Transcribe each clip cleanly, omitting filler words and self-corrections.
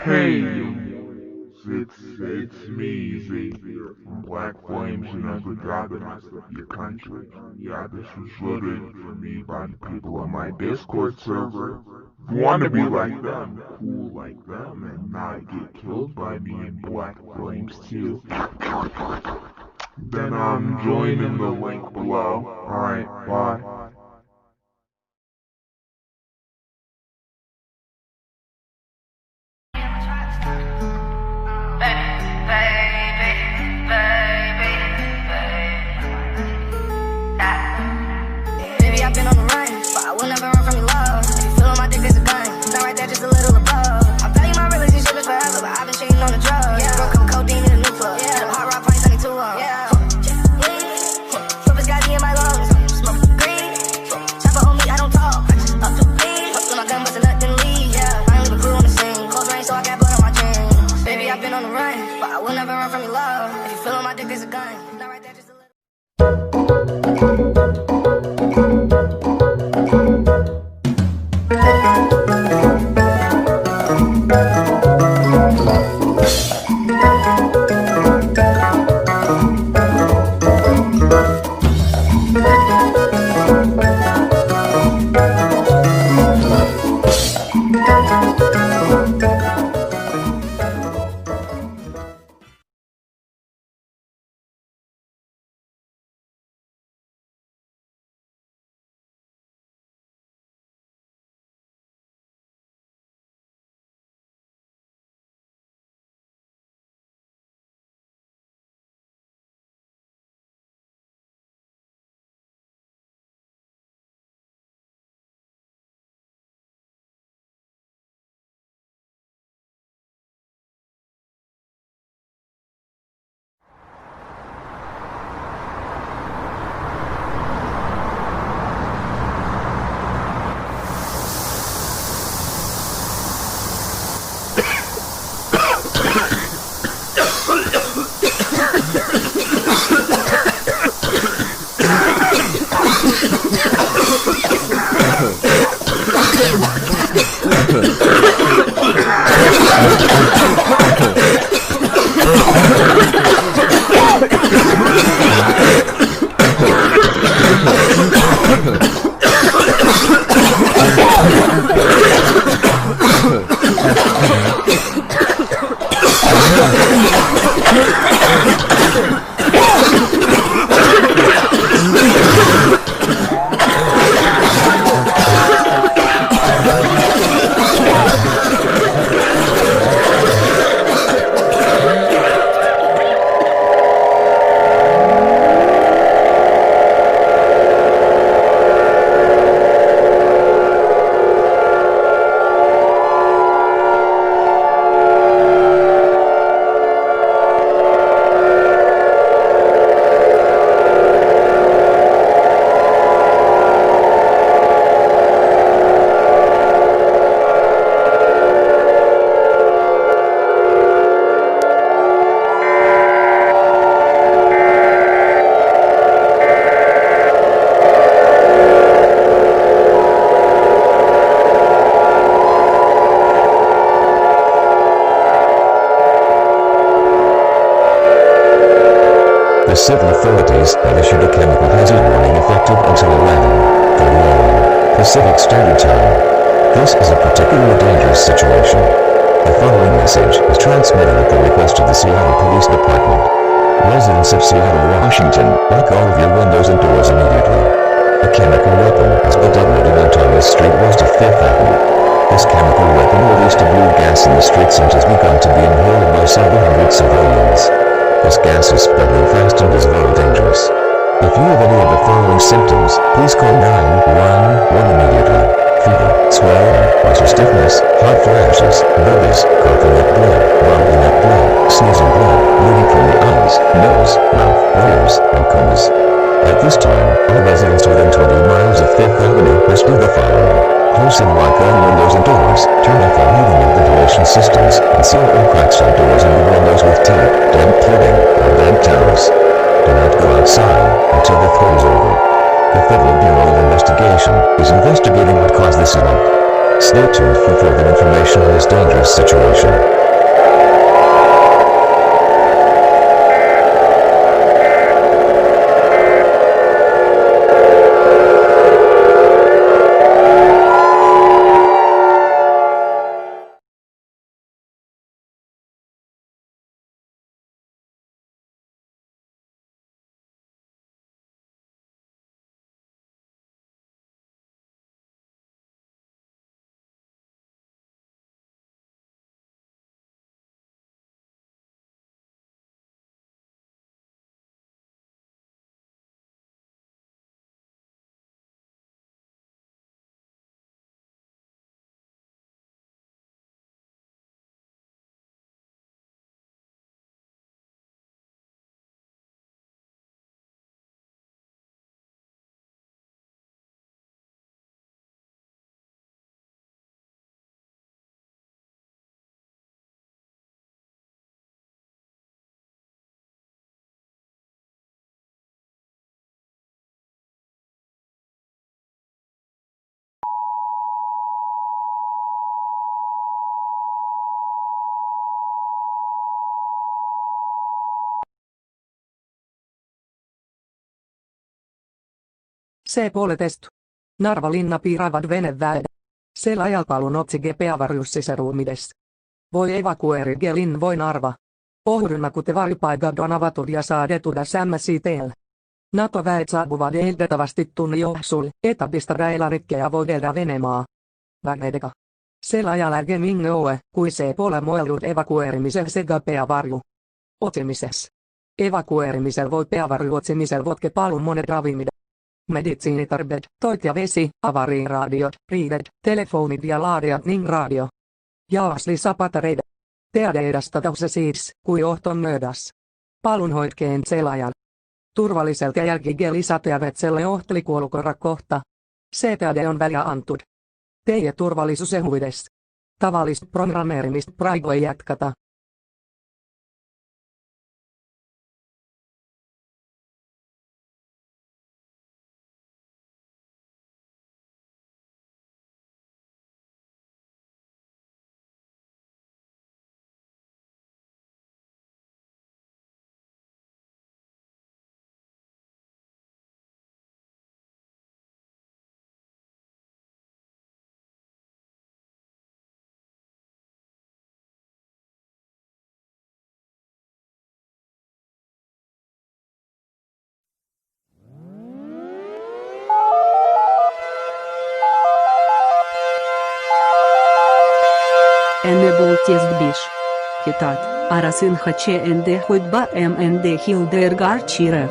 Hey, it's me, Xavier, from Black Flames, the Dragonist of your country. Yeah, this was voted for me by the people on my Discord server. If you want to be like them, cool like them, and not get killed by me in Black Flames too, then join in the link below. Alright, bye. Baby, I've been on the run, but I will never run from your love. If you feel on my dick, there's a gun. It's not right there, just a little above. I value my relationship is forever, but I've been cheating on the drugs. Yeah. Broke up codeine in a new plug. Yeah. Hit up hot rod pints, I need two of them. Yeah. Flip got me in my lungs. Smoke green. Chopper on me, I don't talk. I just up to lean. Fuck with my gun, but nothing leave. Yeah. I ain't leave a crew on the scene. Close range, so I got blood on my jeans. Baby, I've been on the run, but I will never run from your love. If you feel on my dick, there's a gun. It's not right there, just a little. The civil authorities have issued a chemical hazard warning effective until 11:30 a.m. Pacific Standard Time. This is a particularly dangerous situation. The following message is transmitted at the request of the Seattle Police Department. Residents of Seattle, Washington, lock all of your windows and doors immediately. A chemical weapon has been detonated on Thomas Street west of 5th Avenue. This chemical weapon released a blue gas in the streets and has begun to be inhaled by several hundred civilians. This gas is spreading fast and is very dangerous. If you have any of the following symptoms, please call 911 immediately. Fever, swelling, muscle stiffness, hot flashes, vertigo, coughing up blood, vomiting up blood, sneezing blood, bleeding from the eyes, nose, mouth, ears, and comas. At this time, all residents within 20 miles of 5th Avenue must do the following. Close and lock all windows and doors, turn off all heating and ventilation systems, and seal all cracks on doors and windows with tape, damp clothing, or damp towels. Do not go outside until the threat is over. The Federal Bureau of Investigation is investigating what caused this event. Stay tuned for further information on this dangerous situation. C-puoletest. Narva linna piiravad veneväed. Sel ajalpalun otsige peavarjussiseruumides. Voi evakuerige linn voi Narva. Ohrynakute varjupaikat on avatud ja saadetuda MSITL. NATO-väet saapuvat ehdottomasti tunne johsul, etapista räilarikkeja voi tehdä Venemaa. Vägedega. Sel ajaläge minge oe, kui C-puole moeldud evakueerimisel sekä peavarju. Otsimisessa. Evakueerimisel voi peavarju otsimisel vodke palun monet ravimid. Meditsiinitarbeet, toit ja vesi, avariiradiot, riidet, telefonit ja laadiat ning radio. Jaas lisäpatareita. Teadeidasta tause siis, kui oht on möödas. Palun hoitkeen selajan. Turvalliselta jälkige lisätiedot ohtelikuolukora kohta. CPD on väliä antud. Teie turvallisuus huvides. Tavallista programmeerimista praigoi jatkata. Enneboltjes bish. Hitat, arasın hnd hudba mnd hildergar çiref.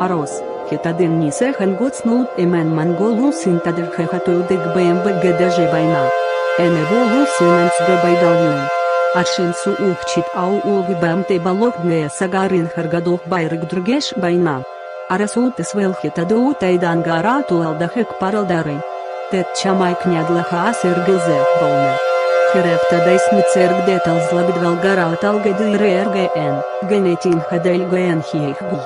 Aros, hitadın nisehen gotsnul emen mangolu sintadır hehatuydik bmb gdj bayna. Ennebolu sinens baydalyon. Arşin su uhçit au ulgi bamte balok ne sagarin hergadok bayrik drugeş bayna. Arasultis vel hitadu utaydan garatu aldahek paraldari. Tet çamay knyadlaha asirgilze bolne. Херефта дайсмицерг деталзлагдвел гарауталгады РРГН, генетин хаделгн хейхгу.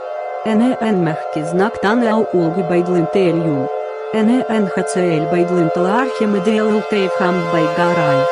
НН мехки знак танеал улги байдлим тельюм. НН хацель байдлим талархем иделил тейфхам байгарай.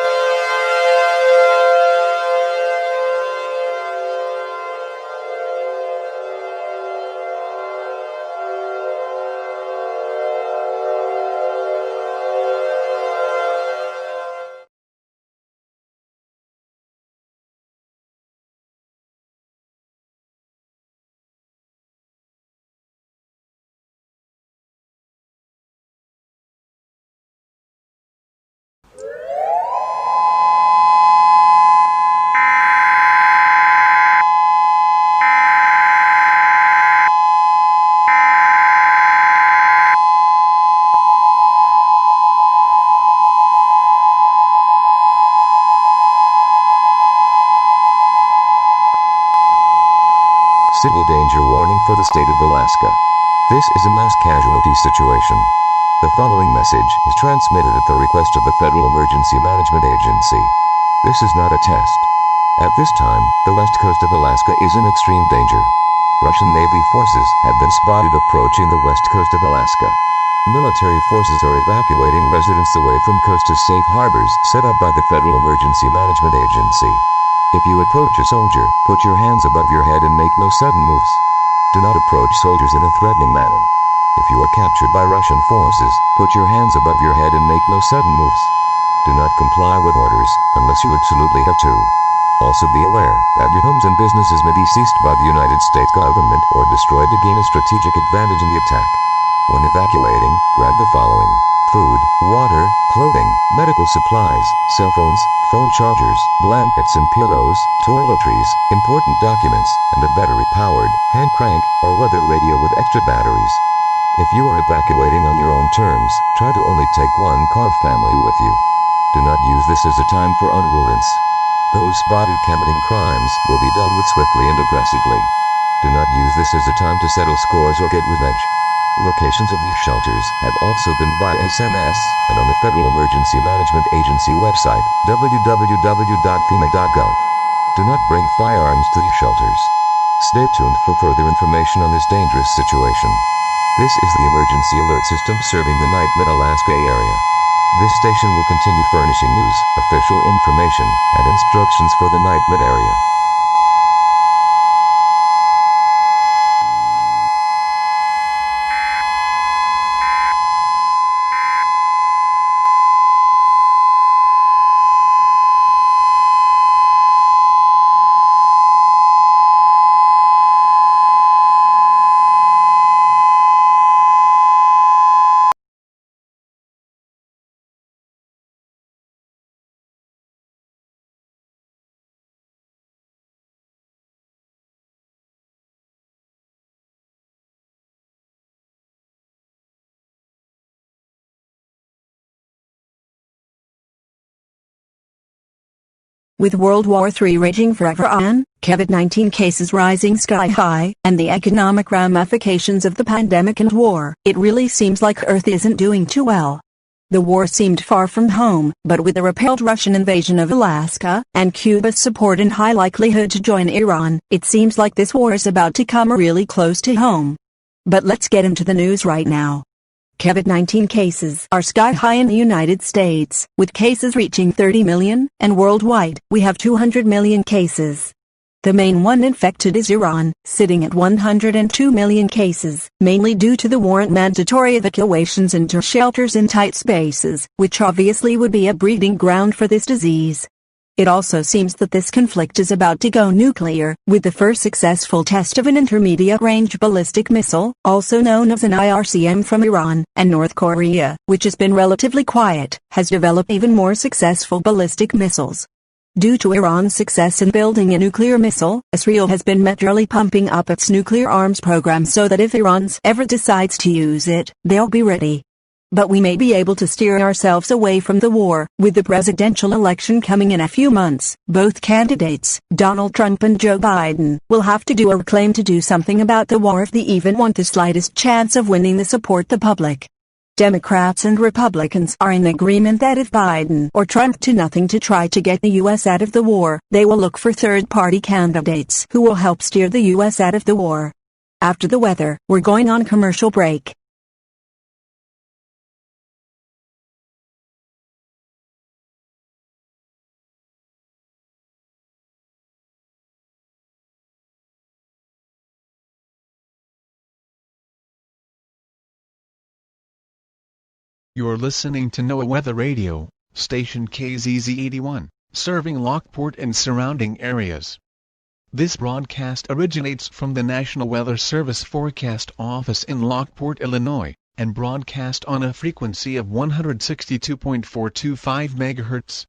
Civil danger warning for the state of Alaska. This is a mass casualty situation. The following message is transmitted at the request of the Federal Emergency Management Agency. This is not a test. At this time, the west coast of Alaska is in extreme danger. Russian Navy forces have been spotted approaching the west coast of Alaska. Military forces are evacuating residents away from coast to safe harbors set up by the Federal Emergency Management Agency. If you approach a soldier, put your hands above your head and make no sudden moves. Do not approach soldiers in a threatening manner. If you are captured by Russian forces, put your hands above your head and make no sudden moves. Do not comply with orders, unless you absolutely have to. Also be aware that your homes and businesses may be seized by the United States government or destroyed to gain a strategic advantage in the attack. When evacuating, grab the following: food, water, clothing, medical supplies, cell phones, phone chargers, blankets and pillows, toiletries, important documents, and a battery-powered, hand crank, or weather radio with extra batteries. If you are evacuating on your own terms, try to only take one car family with you. Do not use this as a time for unrulings. Those spotted committing crimes will be dealt with swiftly and aggressively. Do not use this as a time to settle scores or get revenge. Locations of these shelters have also been via SMS and on the Federal Emergency Management Agency website, www.fema.gov. Do not bring firearms to these shelters. Stay tuned for further information on this dangerous situation. This is the emergency alert system serving the Night Mid-Alaska area. This station will continue furnishing news, official information, and instructions for the Night Mid area. With World War III raging forever on, COVID-19 cases rising sky high, and the economic ramifications of the pandemic and war, it really seems like Earth isn't doing too well. The war seemed far from home, but with the repelled Russian invasion of Alaska, and Cuba's support and high likelihood to join Iran, it seems like this war is about to come really close to home. But let's get into the news right now. COVID-19 cases are sky high in the United States, with cases reaching 30 million, and worldwide, we have 200 million cases. The main one infected is Iran, sitting at 102 million cases, mainly due to the war and mandatory evacuations into shelters in tight spaces, which obviously would be a breeding ground for this disease. It also seems that this conflict is about to go nuclear, with the first successful test of an intermediate-range ballistic missile, also known as an IRCM from Iran, and North Korea, which has been relatively quiet, has developed even more successful ballistic missiles. Due to Iran's success in building a nuclear missile, Israel has been majorly pumping up its nuclear arms program so that if Iran ever decides to use it, they'll be ready. But we may be able to steer ourselves away from the war. With the presidential election coming in a few months, both candidates, Donald Trump and Joe Biden, will have to do or claim to do something about the war if they even want the slightest chance of winning the support the public. Democrats and Republicans are in agreement that if Biden or Trump do nothing to try to get the U.S. out of the war, they will look for third-party candidates who will help steer the U.S. out of the war. After the weather, we're going on commercial break. You're listening to NOAA Weather Radio, station KZZ81, serving Lockport and surrounding areas. This broadcast originates from the National Weather Service Forecast Office in Lockport, Illinois, and broadcast on a frequency of 162.425 MHz.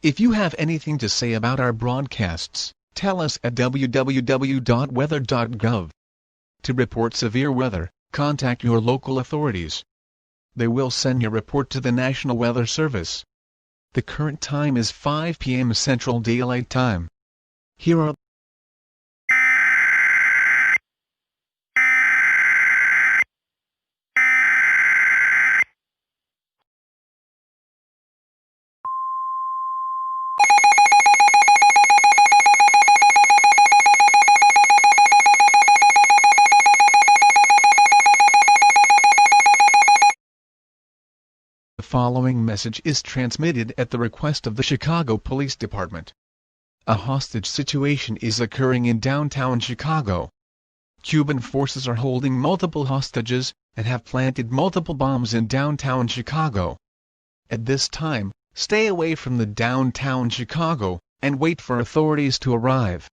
If you have anything to say about our broadcasts, tell us at www.weather.gov. To report severe weather, contact your local authorities. They will send your report to the National Weather Service. The current time is 5 p.m. Central Daylight Time. Here are following message is transmitted at the request of the Chicago Police Department. A hostage situation is occurring in downtown Chicago. Cuban forces are holding multiple hostages and have planted multiple bombs in downtown Chicago. At this time, stay away from the downtown Chicago and wait for authorities to arrive.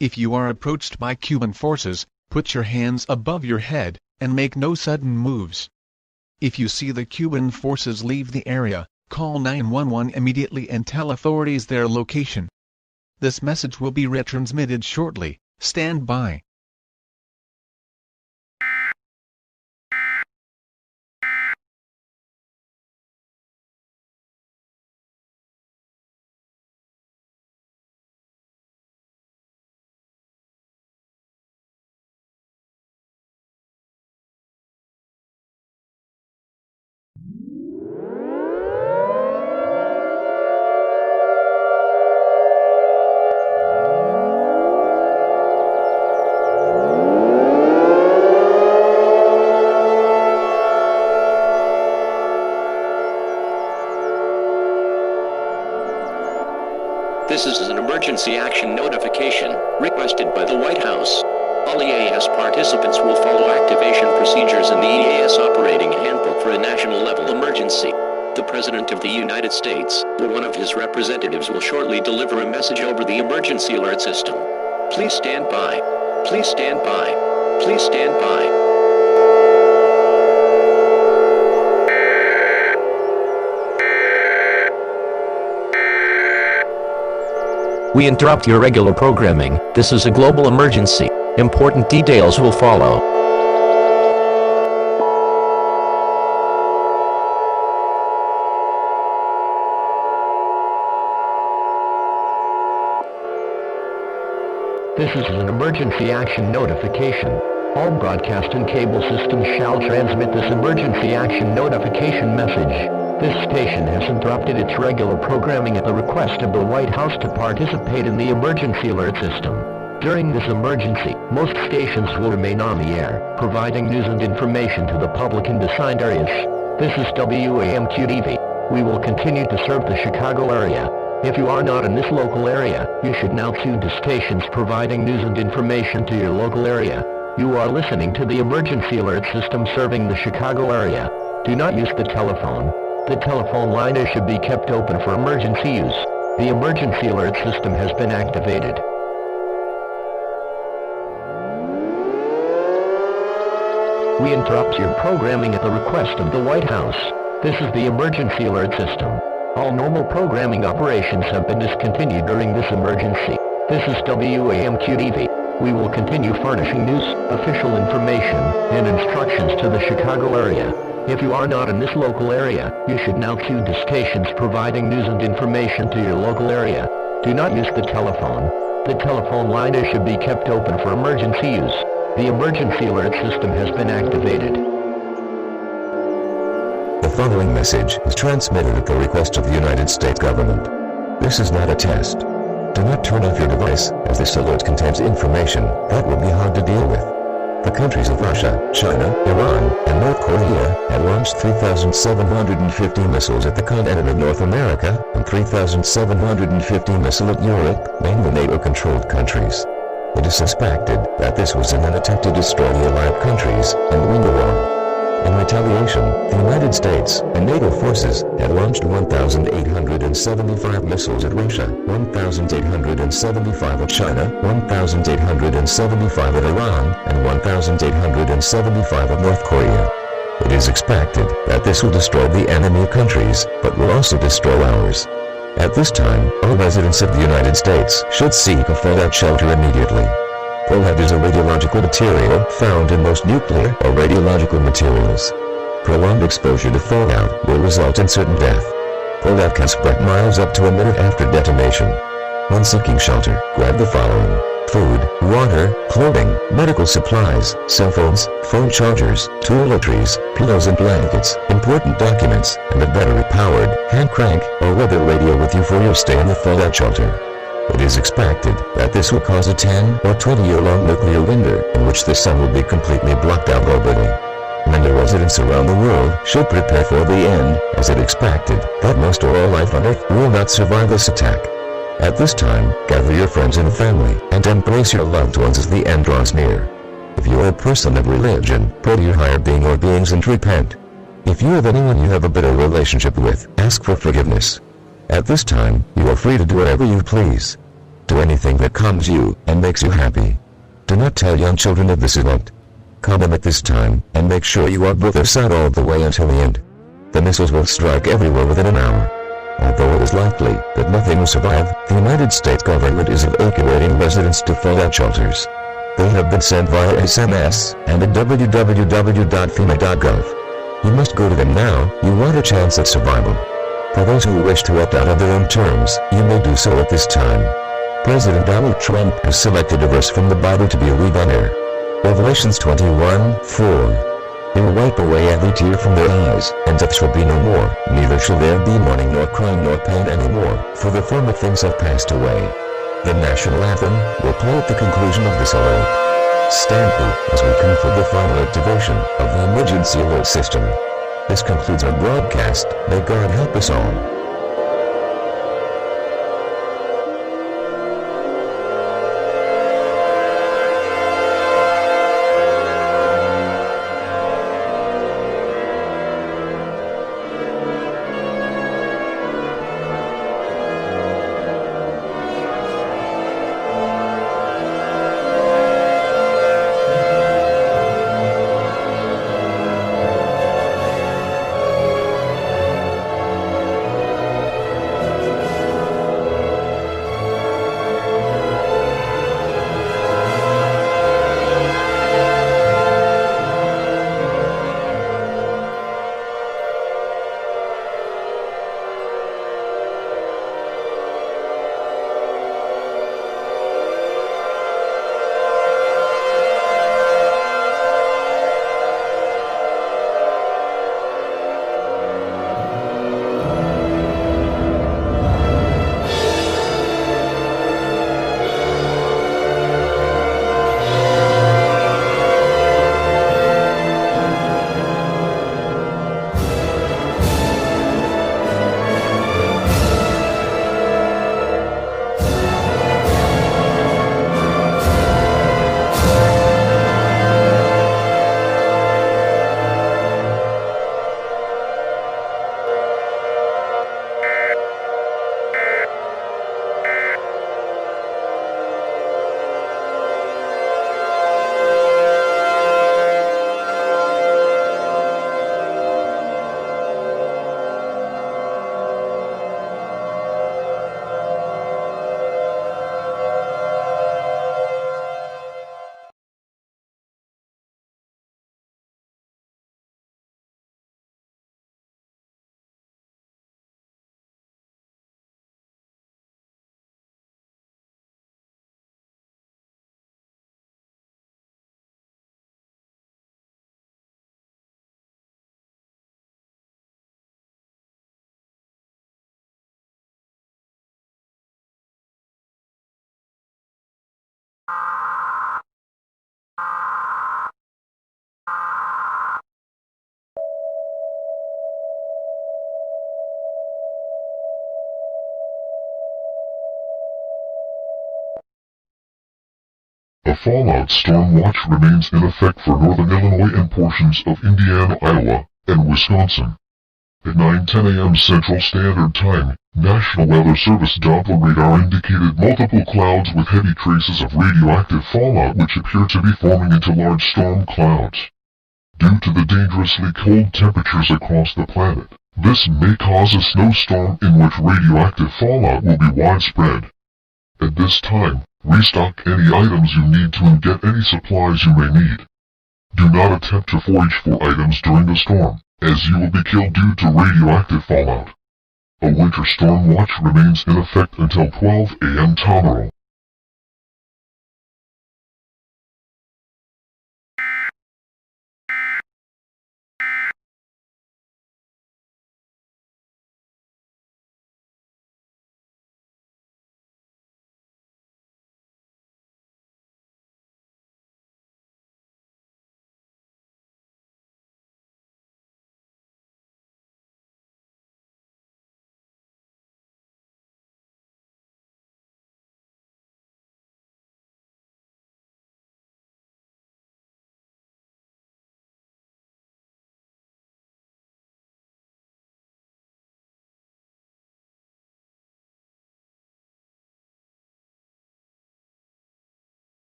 If you are approached by Cuban forces, put your hands above your head and make no sudden moves. If you see the Cuban forces leave the area, call 911 immediately and tell authorities their location. This message will be retransmitted shortly. Stand by. This is an emergency action notification requested by the White House. All EAS participants will follow activation procedures in the EAS Operating Handbook for a national level emergency. The President of the United States, or one of his representatives, will shortly deliver a message over the emergency alert system. Please stand by. Please stand by. Please stand by. We interrupt your regular programming. This is a global emergency. Important details will follow. This is an emergency action notification. All broadcast and cable systems shall transmit this emergency action notification message. This station has interrupted its regular programming at the request of the White House to participate in the emergency alert system. During this emergency, most stations will remain on the air, providing news and information to the public in assigned areas. This is WAMQ-TV. We will continue to serve the Chicago area. If you are not in this local area, you should now tune to stations providing news and information to your local area. You are listening to the emergency alert system serving the Chicago area. Do not use the telephone. The telephone line should be kept open for emergency use. The emergency alert system has been activated. We interrupt your programming at the request of the White House. This is the emergency alert system. All normal programming operations have been discontinued during this emergency. This is WAMQ-TV. We will continue furnishing news, official information, and instructions to the Chicago area. If you are not in this local area, you should now tune to stations providing news and information to your local area. Do not use the telephone. The telephone line should be kept open for emergency use. The emergency alert system has been activated. The following message is transmitted at the request of the United States government. This is not a test. Do not turn off your device, as this alert contains information that will be hard to deal with. The countries of Russia, China, Iran, and North Korea have launched 3,750 missiles at the continent of North America and 3,750 missiles at Europe, mainly NATO-controlled countries. It is suspected that this was in an attempt to destroy the allied countries and win the war. In retaliation, the United States and NATO forces have launched 1,875 missiles at Russia, 1,875 at China, 1,875 at Iran, and 1,875 at North Korea. It is expected that this will destroy the enemy countries, but will also destroy ours. At this time, all residents of the United States should seek a fallout shelter immediately. Fallout is a radiological material found in most nuclear or radiological materials. Prolonged exposure to fallout will result in certain death. Fallout can spread miles up to a minute after detonation. When seeking shelter, grab the following: food, water, clothing, medical supplies, cell phones, phone chargers, toiletries, pillows and blankets, important documents, and a battery-powered, hand crank, or weather radio with you for your stay in the fallout shelter. It is expected that this will cause a 10 or 20-year-long nuclear winter in which the sun will be completely blocked out globally. Many residents around the world should prepare for the end, as it expected that most or all life on Earth will not survive this attack. At this time, gather your friends and family, and embrace your loved ones as the end draws near. If you are a person of religion, pray to your higher being or beings and repent. If you have anyone you have a bitter relationship with, ask for forgiveness. At this time, you are free to do whatever you please. Do anything that calms you and makes you happy. Do not tell young children of this event. Calm them at this time, and make sure you are by their side all the way until the end. The missiles will strike everywhere within an hour. Although it is likely that nothing will survive, the United States government is evacuating residents to fallout shelters. They have been sent via SMS and at www.fema.gov. You must go to them now. You want a chance at survival. For those who wish to opt out on their own terms, you may do so at this time. President Donald Trump has selected a verse from the Bible to be read on air. Revelations 21:4. He will wipe away every tear from their eyes, and death shall be no more, neither shall there be mourning nor crying nor pain any more, for the former things have passed away. The national anthem will play at the conclusion of this alert. Stand by as we come for the final activation of the emergency alert system. This concludes our broadcast. May God help us all. A fallout storm watch remains in effect for northern Illinois and portions of Indiana, Iowa, and Wisconsin. At 9:10 a.m. Central Standard Time, National Weather Service Doppler radar indicated multiple clouds with heavy traces of radioactive fallout which appear to be forming into large storm clouds. Due to the dangerously cold temperatures across the planet, this may cause a snowstorm in which radioactive fallout will be widespread. At this time, restock any items you need to and get any supplies you may need. Do not attempt to forage for items during the storm, as you will be killed due to radioactive fallout. A winter storm watch remains in effect until 12 a.m. tomorrow.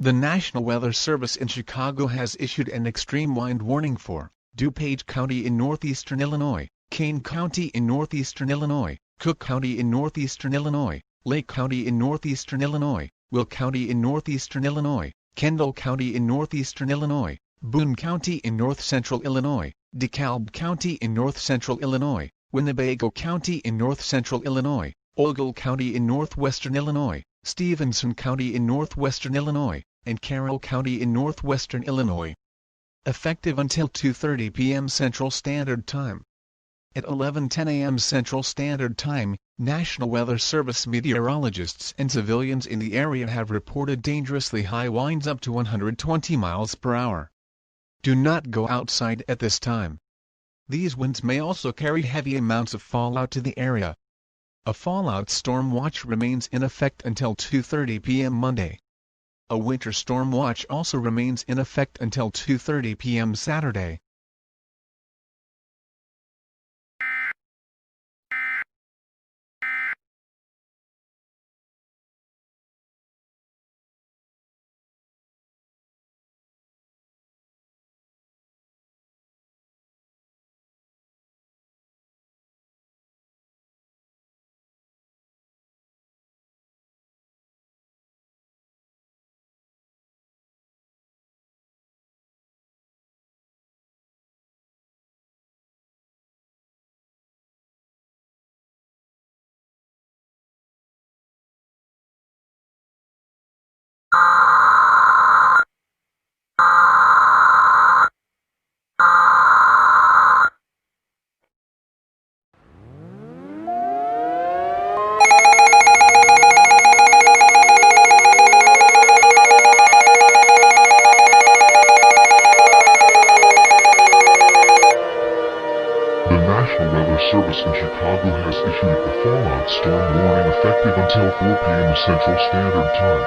The National Weather Service in Chicago has issued an extreme wind warning for DuPage County in northeastern Illinois, Kane County in northeastern Illinois, Cook County in northeastern Illinois, Lake County in northeastern Illinois, Will County in northeastern Illinois, Kendall County in northeastern Illinois, Boone County in north-central Illinois, DeKalb County in north-central Illinois, Winnebago County in north-central Illinois, Ogle County in northwestern Illinois, Stevenson County in northwestern Illinois, and Carroll County in northwestern Illinois. Effective until 2:30 p.m. Central Standard Time. At 11:10 a.m. Central Standard Time, National Weather Service meteorologists and civilians in the area have reported dangerously high winds up to 120 miles per hour. Do not go outside at this time. These winds may also carry heavy amounts of fallout to the area. A fallout storm watch remains in effect until 2:30 p.m. Monday. A winter storm watch also remains in effect until 2:30 p.m. Saturday. The National Weather Service in Chicago has issued a fallout storm warning effective until 4 p.m. Central Standard Time.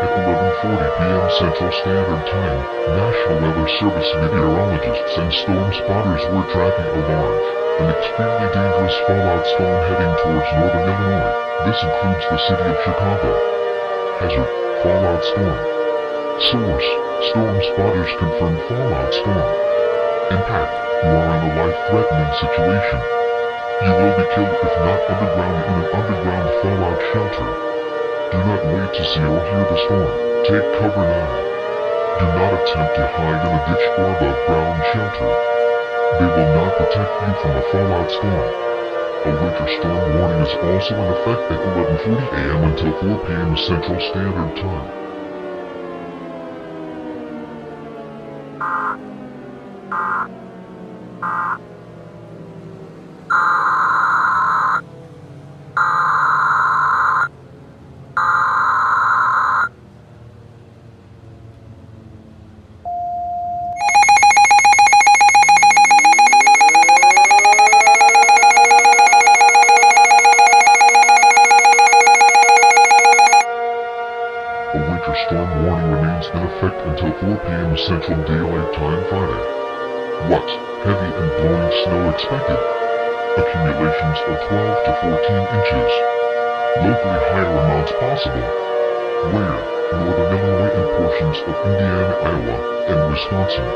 At 11:40 p.m. Central Standard Time, National Weather Service meteorologists and storm spotters were tracking a large and extremely dangerous fallout storm heading towards northern Illinois. This includes the city of Chicago. Hazard: fallout storm. Source: storm spotters confirm fallout storm. Impact: you are in a life-threatening situation. You will be killed if not underground in an underground fallout shelter. Do not wait to see or hear the storm. Take cover now. Do not attempt to hide in a ditch or above ground shelter. They will not protect you from a fallout storm. A winter storm warning is also in effect at 11:40 a.m. until 4 p.m. Central Standard Time. A winter storm warning remains in effect until 4 p.m. Central Daylight Time Friday. What? Heavy and blowing snow expected. Accumulations of 12 to 14 inches. Locally higher amounts possible. Where? Northern Illinois and portions of Indiana, Iowa, and Wisconsin.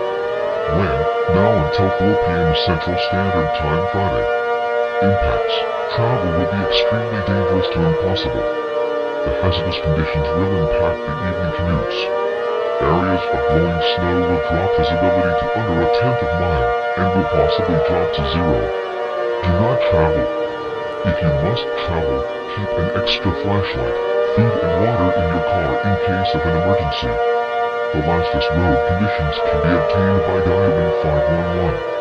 When? Now until 4 p.m. Central Standard Time Friday. Impacts. Travel will be extremely dangerous to impossible. The hazardous conditions will impact the evening commutes. Areas of blowing snow will drop visibility to under a tenth of a mile, and will possibly drop to zero. Do not travel. If you must travel, keep an extra flashlight, food and water in your car in case of an emergency. The fastest road conditions can be obtained by dialing 511.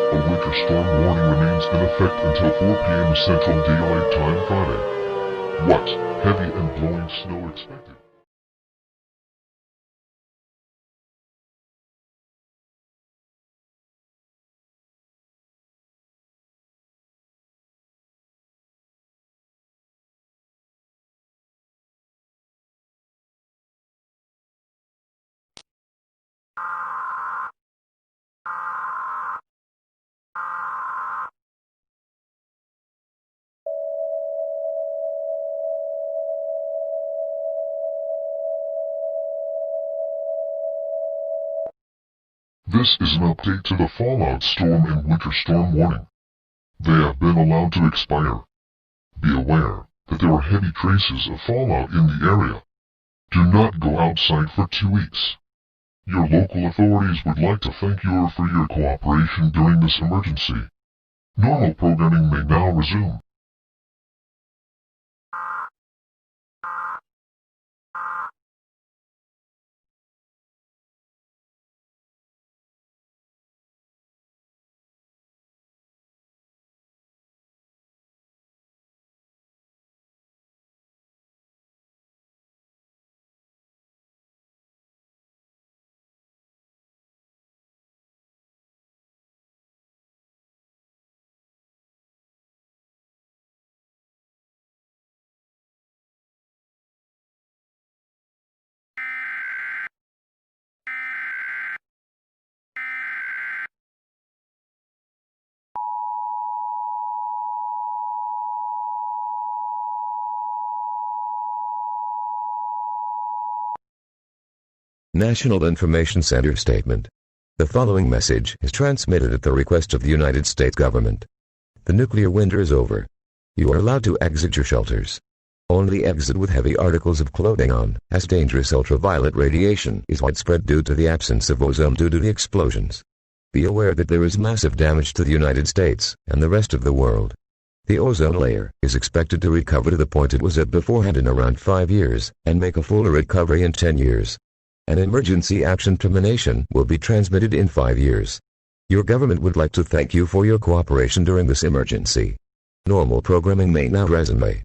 A winter storm warning remains in effect until 4 p.m. Central Daylight Time Friday. What? Heavy and blowing snow expected. This is an update to the fallout storm and winter storm warning. They have been allowed to expire. Be aware that there are heavy traces of fallout in the area. Do not go outside for 2 weeks. Your local authorities would like to thank you for your cooperation during this emergency. Normal programming may now resume. National Information Center Statement. The following message is transmitted at the request of the United States government. The nuclear winter is over. You are allowed to exit your shelters. Only exit with heavy articles of clothing on, as dangerous ultraviolet radiation is widespread due to the absence of ozone due to the explosions. Be aware that there is massive damage to the United States and the rest of the world. The ozone layer is expected to recover to the point it was at beforehand in around 5 years, and make a fuller recovery in 10 years. An emergency action termination will be transmitted in 5 years. Your government would like to thank you for your cooperation during this emergency. Normal programming may now resume.